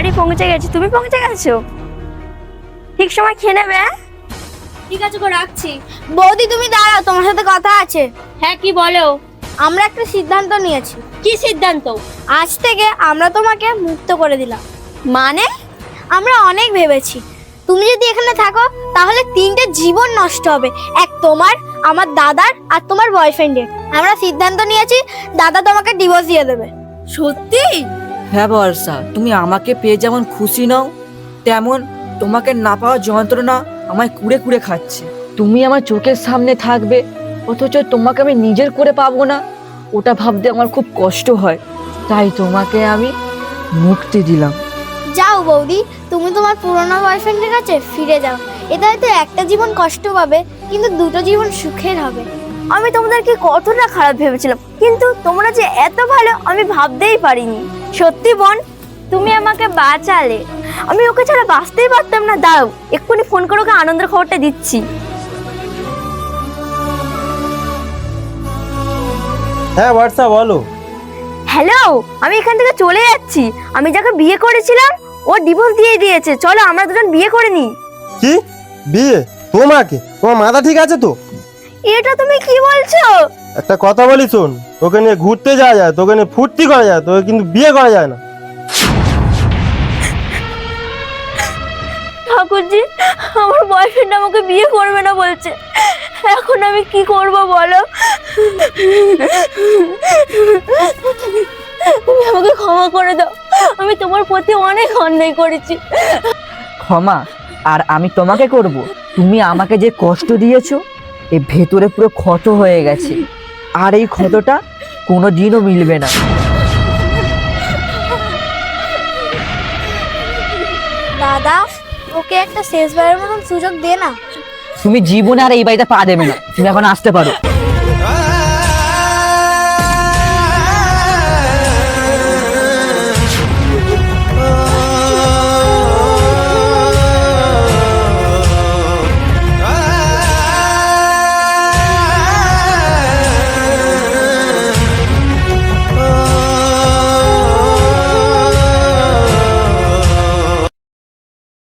বাড়ি পৌঁছে গেছি, তুমি পৌঁছে গেছো? ঠিক সময় খেয়ে নেবে। ঠিক আছে গো, রাখছি। বৌদি তুমি দাঁড়াও, তোমার সাথে কথা আছে। হ্যাঁ, কি বলো? আমরা একটা সিদ্ধান্ত নিয়েছি। কি সিদ্ধান্ত? আজ থেকে আমরা তোমাকে মুক্ত করে দিলাম। মানে? আমরা অনেক ভেবেছি, তুমি যদি এখানে থাকো তাহলে 3টে জীবন নষ্ট হবে, এক তোমার, আমার দাদার আর তোমার বয়ফ্রেন্ডের। আমরা সিদ্ধান্ত নিয়েছি দাদা তোমাকে ডিভোর্স দিয়ে দেবে। সত্যি? হ্যাঁ বর্ষা, তুমি আমাকে পেয়ে যেমন খুশি নও, তেমন তোমাকে না পাওয়ার যন্ত্রণা আমায় কুড়ে কুড়ে খাচ্ছে। তুমি আমার চোখের সামনে থাকবে, অথচ তোমাকে আমি নিজের করে পাবো না, ওটা ভাবতে আমার খুব কষ্ট হয়। তাই তোমাকে আমি মুক্তি দিলাম। যাও বৌদি, তুমি তোমার পুরনো বয়ফ্রেন্ডের কাছে ফিরে যাও। এতে হয়তো একটা জীবন কষ্ট পাবে, কিন্তু 2টো জীবন সুখের হবে। আমি তোমাদেরকে কতটা খারাপ ভেবেছিলাম, কিন্তু তোমরা যে এত ভালো আমি ভাবতেই পারিনি। সত্যি বোন, তুমি আমাকে বাঁচালে। আমি ওকে ছাড়া বাঁচতেই পারতাম না। দাও, এক্ষুনি ফোন করে ওকে আনন্দের খবরটা দিচ্ছি। হ্যাঁ বর্ষা, বলো। হ্যালো, আমি এখান থেকে চলে যাচ্ছি। আমি যাকে বিয়ে করেছিলাম ও ডিভোর্স দিয়ে দিয়েছে। চলো আমরা দুজন বিয়ে করে নিই। কি বিয়ে? তোমাকে? তোমার মাথা ঠিক আছে তো? এটা তুমি কি বলছো? একটা কথা বলি শোন, তোকে নিয়ে ঘুরতে যাওয়া যায়, তোকে নিয়ে ফুর্তি করা যায়, তোকে কিন্তু বিয়ে করা যায় না। ঠাকুরজি, আমার বয়ফ্রেন্ড আমাকে বিয়ে করবে না বলছে। এখন আমি কি করব বলো? তুমি আমাকে ক্ষমা করে দাও, আমি তোমার প্রতি অনেক অন্যায় করেছি। ক্ষমা? আর আমি তোমাকে করব? তুমি আমাকে যে কষ্ট দিয়েছো, এ ভেতরে পুরো ক্ষত হয়ে গেছে, আর এই ক্ষতটা কোনো দিনও মিলবে না। দাদা, ওকে একটা শেষবারের মতন সুযোগ দে না। তুমি জীবনে আর এই বাড়িতে পা দেবে না, তুমি এখন আসতে পারো।